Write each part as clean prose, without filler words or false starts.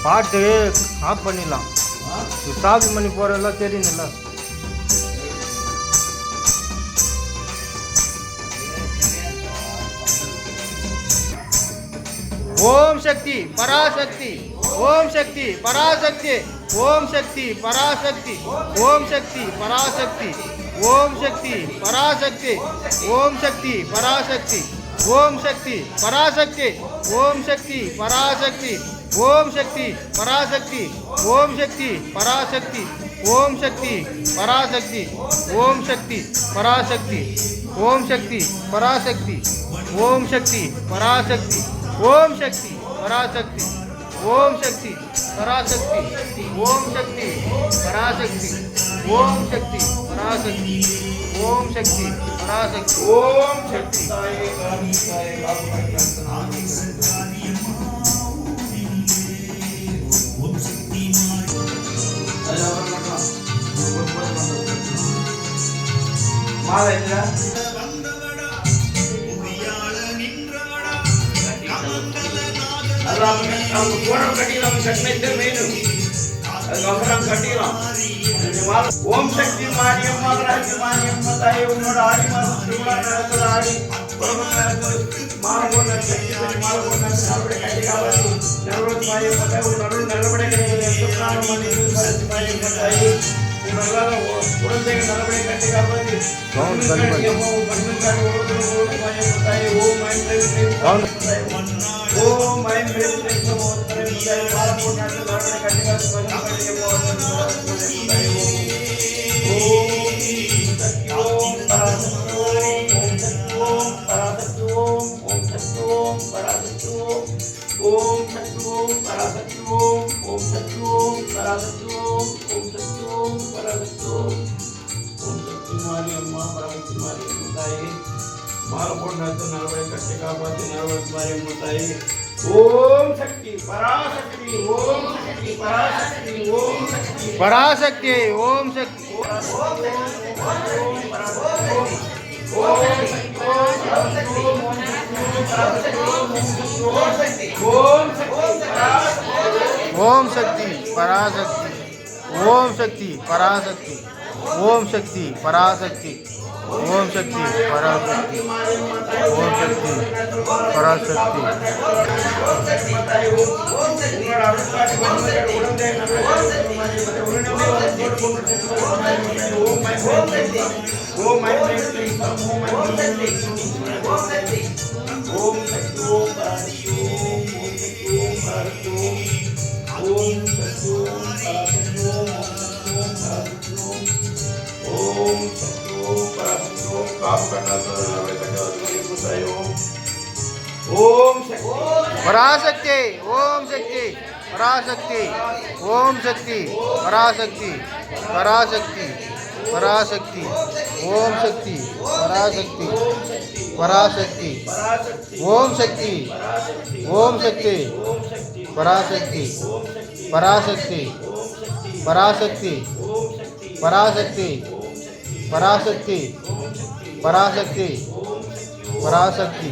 பாட்டு ஆஃப் பண்ணிடலாம். சாமி மணி போகிறதெல்லாம் தெரியுதுல்ல. ஓம் சக்தி பராசக்தி, ஓம் சக்தி பராசக்தி, ஓம் சக்தி பராசக்தி, ஓம் சக்தி பராசக்தி, ஓம் சக்தி பராசக்தி, ஓம் சக்தி பராசக்தி, ஓம் சக்தி பராசக்தி, ஓம் சக்தி பராசக்தி, ஓம் சக்தி பராசக்தி, ஓம் சக்தி பராசக்தி, ஓம் சக்தி பராசக்தி, ஓம் சக்தி பராசக்தி, ஓம் சக்தி பராசக்தி, ஓம் சக்தி பராசக்தி, ஓம் சக்தி பராசக்தி, ஓம் சக்தி பராசக்தி, ஓம் சக்தி பராசக்தி, ஓம் சக்தி பராசக்தி, ஓம் சக்தி பராசக்தி, ஓம் சக்தி. ஓம் சக்தி மாரியம்மா மாரியம்மா தாயே உன்னோட ஆடி மாதம் ஆடி மாலை போன சக்தி மாலை போன நல்லபடி கட்டிக்காவது நல்லபடி மாரியம்மா தாய் உன்னோட நல்லபடி தாயே குழந்தைகள் நல்லபடி கட்டிக்காவது பராசக்தி, ஓம் சக்தி ஓம் சக்தி பராசக்தி, ஓம் சக்தி பராசக்தி, ஓம் சக்தி பராசக்தி, ஓம் சக்தி பராசக்தி, ஓம் சக்தி பராசக்தி. पराशक्ति ओम शक्ति पराशक्ति ओम शक्ति पराशक्ति पराशक्ति पराशक्ति ओम शक्ति पराशक्ति पराशक्ति ओम शक्ति पराशक्ति पराशक्ति पराशक्ति पराशक्ति पराशक्ति पराशक्ति पराशक्ति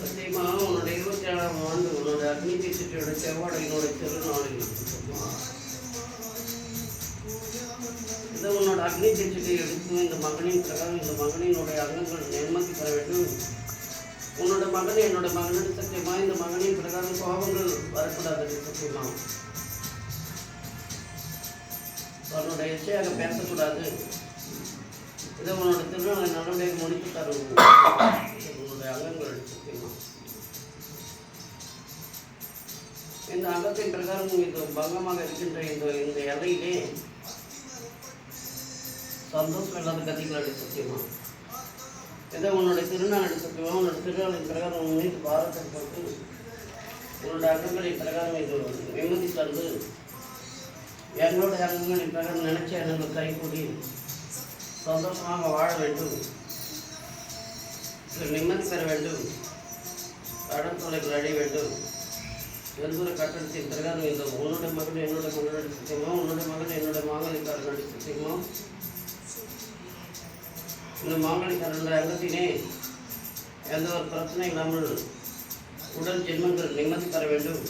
சத்தியமா உன்னுடைய 27ஆம் ஆண்டு உன்னோட அக்னி தீட்சையோட செவ்வாடையினோட திருநாளில் இதை உன்னோட அக்னி தீட்சத்தை எடுத்து இந்த மகனின் பிரகாரம் இந்த மகனினுடைய அங்கங்கள் நிர்மதி பெற வேண்டும். உன்னோட மகன் என்னோட மகனின் சத்தியமா இந்த மகனின் பிரகாரம் கோபங்கள் வரக்கூடாது. சத்தியமா அவனோட எச்சையாக பேசக்கூடாது. இதை உன்னோட திருநாளை நல்லபடியாக முடித்து தரும் உன்னுடைய அங்கங்கள் சத்தியமா இந்த அங்கத்தின் பிரகாரம் இது பங்கமாக இருக்கின்ற இந்த எல்லையிலே சந்தோஷம் இல்லாத கதிகள் சத்தியமா இதை உன்னுடைய திருநாள் சத்தியமா உன்னோட திருநாளின் பிரகாரம் உன் மீது பாரத்தை போட்டு உன்னோட அங்கங்களின் பிரகாரம் இது நிம்மதி தந்து எங்களுடைய அங்கங்களின் பிரகாரம் நினைச்ச எண்ணங்கள் கைகூடி சந்தோஷமாக வாழ வேண்டும், நிம்மதி பெற வேண்டும், கடன் தொலைகள் அடைய வேண்டும். எந்தொரு கட்டடத்தின் பிரகாரம் இந்த உன்னுடைய மகன் என்னுடைய மகன் சத்தியமோ உன்னுடைய மகன் என்னுடைய மாங்கலிக்காரன் சத்தியமோ இந்த மாங்கலிக்காரன் அங்கத்தினே எந்த ஒரு பிரச்சனை இல்லாமல் உடல் ஜென்மங்கள் நிம்மதி பெற வேண்டும்,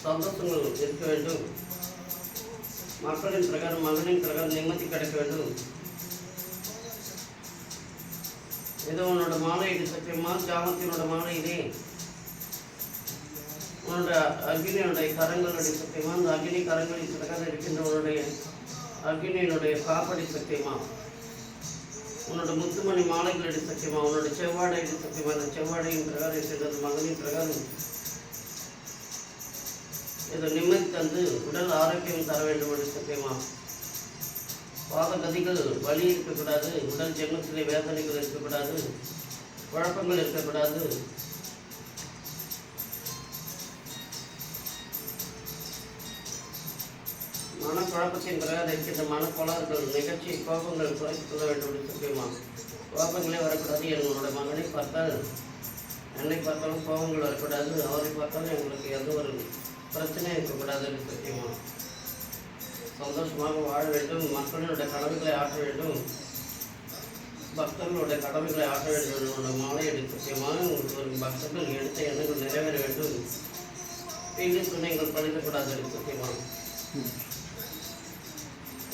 சந்தோஷங்கள் இருக்க வேண்டும், மக்களின் பிரகாரம் மகனின் பிரகாரம் நிம்மதி கிடைக்க வேண்டும். ஏதோ உன்னோட மாலை இது சத்தியமா ஜாமத்தினோட மாலை இதே உன்னோட அக்னியினுடைய கரங்களுடைய சத்தியமா அந்த அக்னி கரங்களின் பிரகாரம் இருக்கின்ற உன்னுடைய அக்னியினுடைய காப்படி சத்தியமா உன்னோட முத்துமணி மாலைகளுடைய சத்தியமா உன்னோட செவ்வாடை சத்தியமா அந்த செவ்வாடையின் பிரகாரம் இருக்கின்றது மகனின் பிரகாரம் இதை நிம்மதி தந்து உடல் ஆரோக்கியம் தர வேண்டும் என்று சத்தியமா பாத கதிகள் வலி இருக்கக்கூடாது, உடல் ஜென்மத்திலே வேதனைகள் இருக்கக்கூடாது, குழப்பங்கள் இருக்கக்கூடாது. மனக்குழப்பத்தின் பிரகாரம் இருக்கின்ற மனக்கோளாறுகள் நிகழ்ச்சி கோபங்கள் குறைத்துக் கொள்ள வேண்டும் என்று சத்தியமா கோபங்களே வரக்கூடாது. என்னோட மகனை பார்த்தால் என்னை பார்த்தாலும் கோபங்கள் வரக்கூடாது, அவரை பார்த்தாலும் எங்களுக்கு எந்த ஒரு பிரச்சனை இருக்கக்கூடாது என்று சத்தியமா சந்தோஷமாக வாழ வேண்டும், மக்களினுடைய கடமைகளை ஆற்ற வேண்டும், பக்தர்களுடைய கடமைகளை ஆற்ற வேண்டும். என்னோட மாலை எடுத்து சத்தியமாக ஒரு பக்தர்கள் எடுத்த எண்ணங்கள் நிறைவேற வேண்டும், தீங்கு துணைகள் பழிக்கக்கூடாது என்று சத்தியமா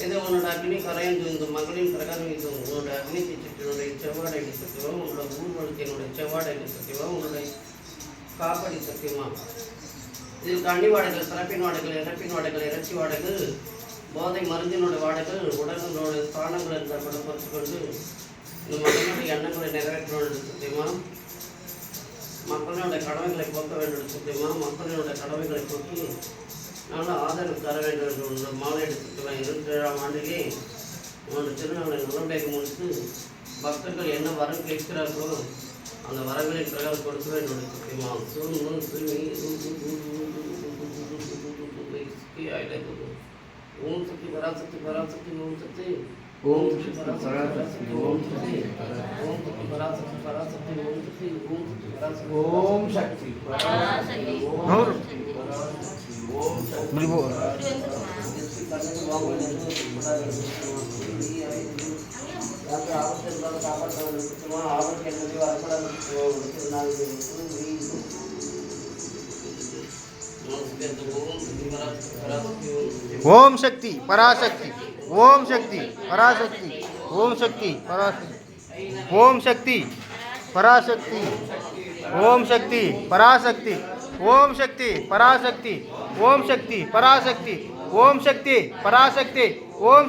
இதை உன்னோட அக்னி கரையந்து இந்த மகளின் பிரகாரம் இது உன்னோட அக்னி தீட்சத்தினுடைய செவ்வாடை சத்தியமா உன்னோட ஊர்வலத்தினுடைய செவ்வாடை சத்தியமா உன்னுடைய காப்படி சத்தியமா இதில் கண்ணி வாடைகள், சிறப்பின் வாடைகள், இறப்பின் வாடைகள், இறைச்சி வாடைகள், போதை மருந்தினுடைய வாடைகள், உடலினுடைய ஸ்தானங்கள் என்ற படம் பொறுத்து கொண்டு இந்த மக்களுடைய எண்ணங்களை நிறைவேற்ற வேண்டும் சத்தியமா மக்களுடைய கடமைகளை போக்க வேண்டும் சத்தியமா மக்களினுடைய கடமைகளை போக்கி நல்ல ஆதரவு தர வேண்டும் என்று உன்னோட மாலை எடுத்துக்கலாம். 27ஆம் ஆண்டிலே உன்னோட திருநாளை நல்லபடியாக முடித்து பக்தர்கள் என்ன வரம் கேட்கிறார்களோ அந்த வரங்களின் பிரகாரம் கொடுக்க வேண்டும் சத்தியமா ஓம் சக்தி பராசக்தி பராசக்தி ஓம் சக்தி ஓம் சக்தி பராசக்தி ஓம் சக்தி ஓம் சக்தி பராசக்தி பராசக்தி ஓம் சக்தி ஓம் சக்தி பராசக்தி ஓம் சக்தி பராசக்தி ஓம் சக்தி ஓம் சக்தி பராசக்தி ஓம் சக்தி பராசக்தி ஓம் சக்தி பராசக்தி ஓம் சக்தி பராசக்தி ஓம் சக்தி பராசக்தி ஓம் சக்தி பராசக்தி ஓம் சக்தி பராசக்தி ஓம் சக்தி பராசக்தி ஓம் சக்தி பராசக்தி ஓம்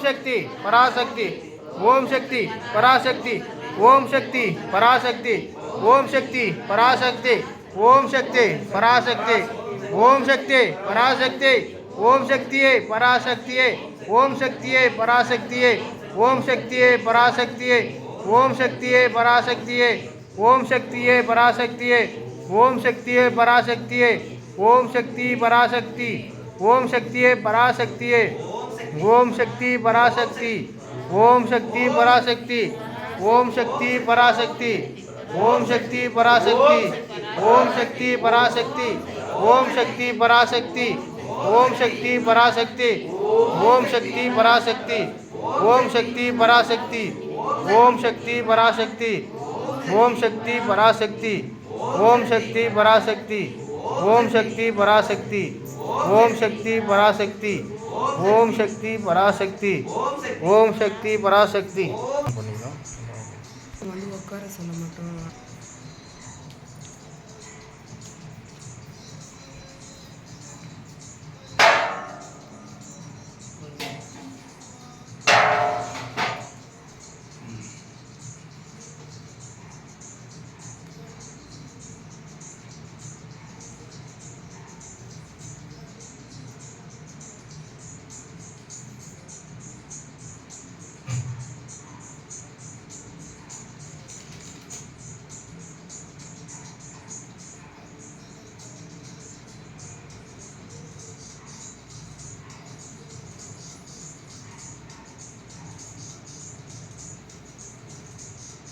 சக்தி பராசக்தி ஓம் சக்தி பராசக்தி ஓம் சக்தி பராசக்தி ஓம் சக்தி பராசக்தி ஓம் சக்தி பராசக்தி ஓம் சக்தியே பராசக்தியே ஓம் சக்தியே பராசக்தியே ஓம் சக்தியே பராசக்தியே ஓம் சக்தியே பராசக்தியே ஓம் சக்தியே பராசக்தியே ஓம் சக்தியே பராசக்தியே, ஓம் சக்தி பராசக்தி, ஓம் சக்தியே பராசக்தியே, ஓம் சக்தி பராசக்தி, ஓம் சக்தி பராசக்தி, ஓம் சக்தி பராசக்தி, ஓம் சக்தி பராசக்தி, ஓம் சக்தி பராசக்தி, ஓம் சக்தி பராசக்தி, ஓம் சக்தி பராசக்தி, ஓம் சக்தி பராசக்தி, ஓம் சக்தி பராசக்தி, ஓம் சக்தி பராசக்தி, ஓம் சக்தி பராசக்தி, ஓம் சக்தி பராசக்தி, ஓம் சக்தி பராசக்தி, ஓம் சக்தி பராசக்தி, ஓம் சக்தி பராசக்தி, ஓம் சக்தி பராசக்தி. வந்து உட்கார சொல்ல மாட்டோம்.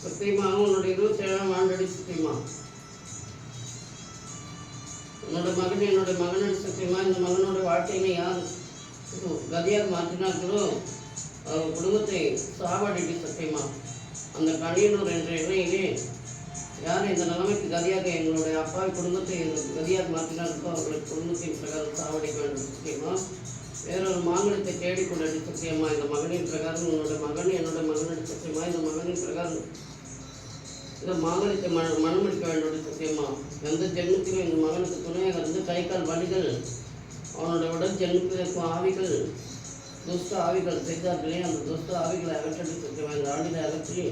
சத்தியமா உன்னுடைய 27ஆம் ஆண்டடி சத்தியமா உன்னோட மகன் என்னோட மகனோட சத்தியமா இந்த மகனோட வாழ்க்கையில யார் கதியாக மாற்றினார்களோ அவர் குடும்பத்தை சாவாடிட்டு சத்தியமா அந்த கணியனூர் என்ற எல்லையிலே யார் இந்த நிலைமைக்கு கதியாக எங்களுடைய அப்பாவி குடும்பத்தை கதியாக மாற்றினார்களோ அவர்களுடைய குடும்பத்தின் பிரகாரம் சாவடிக்க வேண்டும் சத்தியமா வேறொரு மாங்கலத்தை தேடிக்கொண்டு சத்தியமா இந்த மகனின் பிரகாரம் உன்னோட மகன் என்னோட மகனோட சத்தியமா இந்த மகனின் பிரகாரம் இந்த மாங்கலத்தை மனமடிக்க வேண்டும் சத்தியமா எந்த ஜென்மத்திலும் இந்த மகனுக்கு துணையாக இருந்து கை கால் வலிகள் அவனுடைய உடல் ஜென்மத்தில் இருக்கும் ஆவிகள் துஷ்ட ஆவிகள் செய்தார்களே அந்த துஷ்ட ஆவிகளை அகற்றி சத்தியமா இந்த ஆண்டினை அகற்றி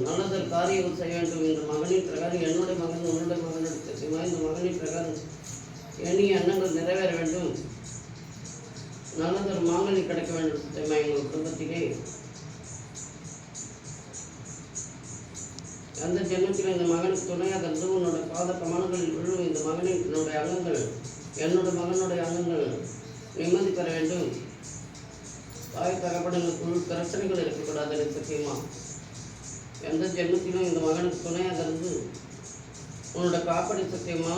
நல்லதொரு காரியங்கள் செய்ய வேண்டும் இந்த மகனின் பிரகாரம் என்னுடைய மகன் உன்னுடைய மகனுடைய சத்தியமா இந்த மகனின் பிரகாரம் எண்ணிய எண்ணங்கள் நிறைவேற வேண்டும் நல்லதொரு மாங்கனி கிடைக்க வேண்டும் சத்தியமா எங்கள் குடும்பத்திலே அந்த ஜென்மத்தில் இந்த மகனுக்கு துணையாக இருந்து உன்னோட பாத கமலங்களில் விழும் இந்த மகனின் என்னுடைய அங்கங்கள் என்னோட மகனுடைய அங்கங்கள் நிம்மதி பெற வேண்டும் தாய் தகப்படங்களுக்குள் பிரச்சனைகள் இருக்கக்கூடாது சத்தியமா எந்த ஜென்மத்திலும் இந்த மகனுக்கு துணையாக இருந்து உன்னோட காப்பாடி சத்தியமா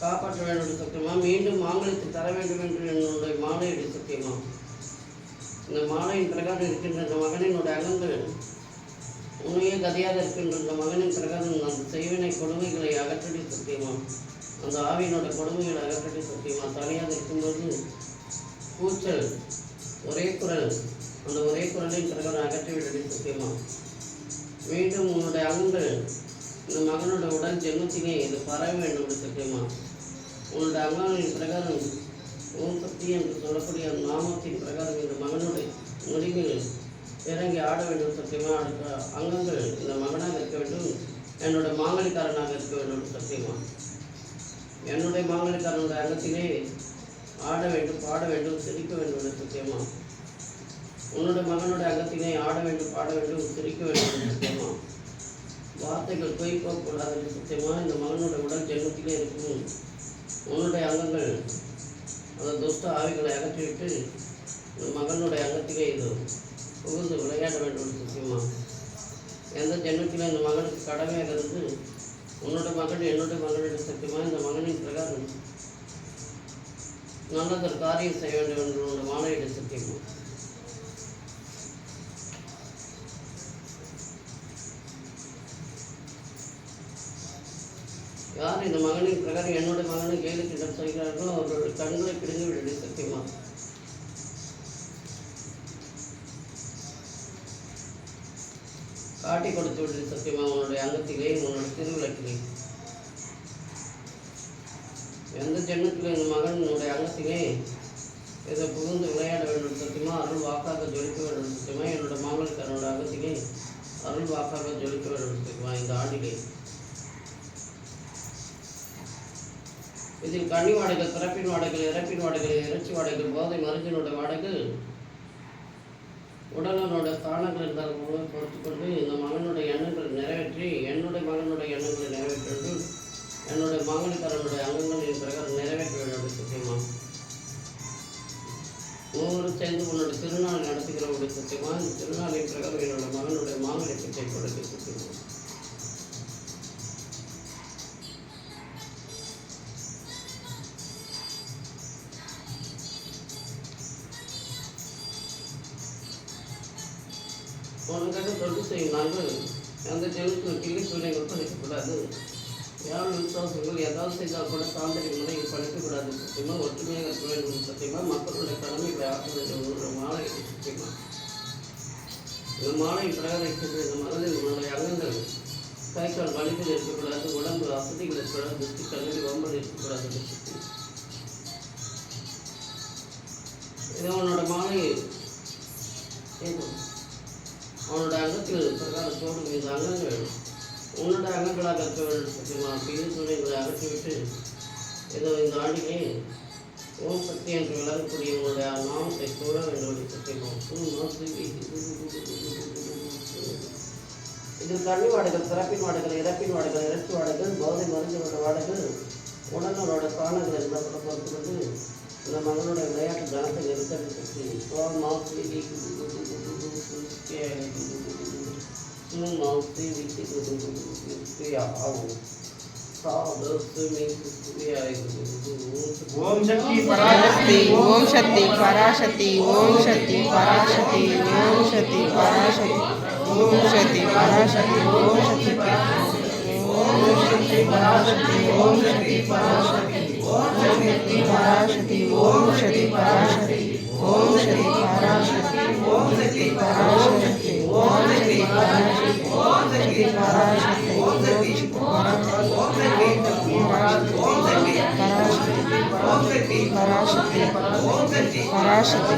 காப்பாற்ற வேண்டும் சத்தியமா மீண்டும் மாங்கலத்தை தர வேண்டும் என்று என்னுடைய மாலையுடைய சத்தியமா இந்த மாலையின் பிரகாரம் இருக்கின்ற இந்த மகனினுடைய அங்கங்கள் உண்மையே கதையாக இருக்கின்ற இந்த மகனின் பிரகாரம் அந்த செய்வினை கொடுமைகளை அகற்றடி சத்தியமா அந்த ஆவியினோட கொடுமைகளை அகற்றடி சத்தியமா தனியாக இருக்கும்போது கூச்சல் ஒரே குரல் அந்த ஒரே குரலின் பிரகாரம் அகற்றிவிடடி சத்தியமா மீண்டும் உன்னுடைய அங்கங்கள் இந்த மகனோட உடல் ஜென்மத்திலே இது பரவ வேண்டும் சத்தியமா உன்னோட அங்கங்களின் பிரகாரம் ஓம் சக்தி என்று சொல்லக்கூடிய நாமத்தின் பிரகாரம் இந்த மகனுடைய முடிவில் இறங்கி ஆட வேண்டும் சத்தியமா அங்கங்கள் இந்த மகனாக இருக்க வேண்டும் என்னோட மாங்கலிக்காரனாக இருக்க வேண்டும் சத்தியமா என்னுடைய மாங்கலிக்காரனுடைய அங்கத்திலே ஆட வேண்டும் பாட வேண்டும் சிரிக்க வேண்டும் சத்தியமா உன்னோட மகனுடைய அங்கத்திலே ஆட வேண்டும் பாட வேண்டும் சிரிக்க வேண்டும் சத்தியமா வார்த்தைகள் பொய் போகக்கூடாது சத்தியமா இந்த மகனுடைய உடல் ஜென்மத்திலே இருக்கும் உன்னுடைய அங்கங்கள் அந்த துஷ்ட ஆவிகளை அகற்றிவிட்டு இந்த மகனுடைய அங்கத்திலே இது புகுந்து விளையாட வேண்டும் சத்தியமா எந்த ஜென்மத்தில் இந்த மகனுக்கு கடமையாக இருந்து உன்னோட மகன் என்னுடைய மகனுடைய சத்தியமா இந்த மகனின் பிரகாரம் நல்லதொரு காரியம் செய்ய வேண்டும் என்று உன்னோட மாலையிட சத்தியமா யார் இந்த மகனின் பிரகாரம் என்னுடைய மகனை கேளுக்கிடம் செய்கிறார்களோ அவர்களுடைய கண்களை பிடிந்து விடுது சத்தியமா காட்டி கொடுத்து விடுது சத்தியமா உன்னுடைய அங்கத்திலே உன்னோட திருவிளக்கிலே எந்த ஜென்மத்திலே இந்த மகனுடைய அங்கத்திலே இதை புகுந்து விளையாட வேண்டும் சத்தியமா அருள் வாக்காக ஜொலிக்க வேண்டும் சத்தியமா என்னோட மாங்கல்காரனோட அகத்திலே அருள் வாக்காக ஜொலிக்க வேண்டும் சத்தியமா இந்த ஆண்டிலே இதில் கனி வாடைகள் பிறப்பின் வாடைகள் இறப்பின் வாடைகள் இறைச்சி வாடைகள் போதை மருந்தினோட வாடைகள் உடலனோட ஸ்தானங்கள் இருந்தால் பொறுத்து கொண்டு இந்த மகனுடைய எண்ணங்களை நிறைவேற்றி என்னுடைய மகனுடைய எண்ணங்களை உன்னுடைய அங்கங்களின் பிரகாரம் நிறைவேற்ற வேண்டும் சத்தியமா. மூவரும் சேர்ந்து உன்னோட திருநாள் நடத்துகிறவருடைய சத்தியமா. இந்த திருநாளின் பிரகாரம் என்னோட மகனுடைய மாங்கல்யத்தை கொடுக்க சத்தியமா. உனக்காக தொண்டு செய்யும் நாங்கள் அந்த ஜெனத்தில் கிள்ளி சூழ்நிலைகள் படைக்கக்கூடாது. யார் விசுவாசங்கள் ஏதாவது செய்தால் கூட தாந்திரிக முறையில் படைக்கக்கூடாது சத்தியமாக. ஒற்றுமையாக இருக்க வேண்டும் சத்தியமாக. மக்களுடைய கடமைகளை ஆற்ற வேண்டும். ஒரு மாலை சத்தியமாக. இந்த மாலை பிரகாரிக்கிறது. இந்த மனதில் உன்னுடைய அங்கங்கள் கை கால் வலிகள் இருக்கக்கூடாது. உடம்பு அசதிகள் இருக்கக்கூடாது. திருஷ்டி கல்வி வம்பல் இருக்கக்கூடாது சத்தியம். இதை உன்னோட மாலை அவனோட அங்கத்தில் பிரகாரத்தோடு இந்த அங்கங்கள் உன்னோட அங்கங்களாக இருக்க வேண்டும் சத்தியமா. பின் சூழ்நிலைகளை அகற்றிவிட்டு ஏதோ இந்த ஆண்டிலே ஓம் சக்தி என்று விளங்கக்கூடிய உங்களுடைய நாமத்தை கூற வேண்டும் சத்தியமா. இதில் கல்வி வாடகள், பிறப்பின் வாடகள், இறப்பின் வாடகள், இறப்பு வாடகள், போதை மருந்துகளோட வாடகள், உடனோட பிராணங்கள் எல்லாம் கூட பொறுத்துவது இந்த மகனோட விளையாட்டு தனத்தை நிறுத்தி ஓம் சக்தி பராசக்தி. ஓம் சக்தி பராசக்தி. ஓம் சக்தி பராசக்தி. ஓம் சக்தி பராசக்தி. ஓம் சக்தி பராசக்தி. ஓம் சக்தி பராசக்தி. ஓம் சக்தி பராசக்தி. ஓம் சக்தி பராசக்தி. ஓம் சக்தி பராசக்தி. ஓம் சக்தி பராசக்தி. ஓம் சக்தி பராசக்தி. ஓம் சக்தி பராசக்தி. ஓம் சக்தி பராசக்தி. ஓம் சக்தி பராசக்தி. பராசக்தி பராசக்தி. பராசக்தி பராசக்தி. Parasakthi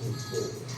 Thank you.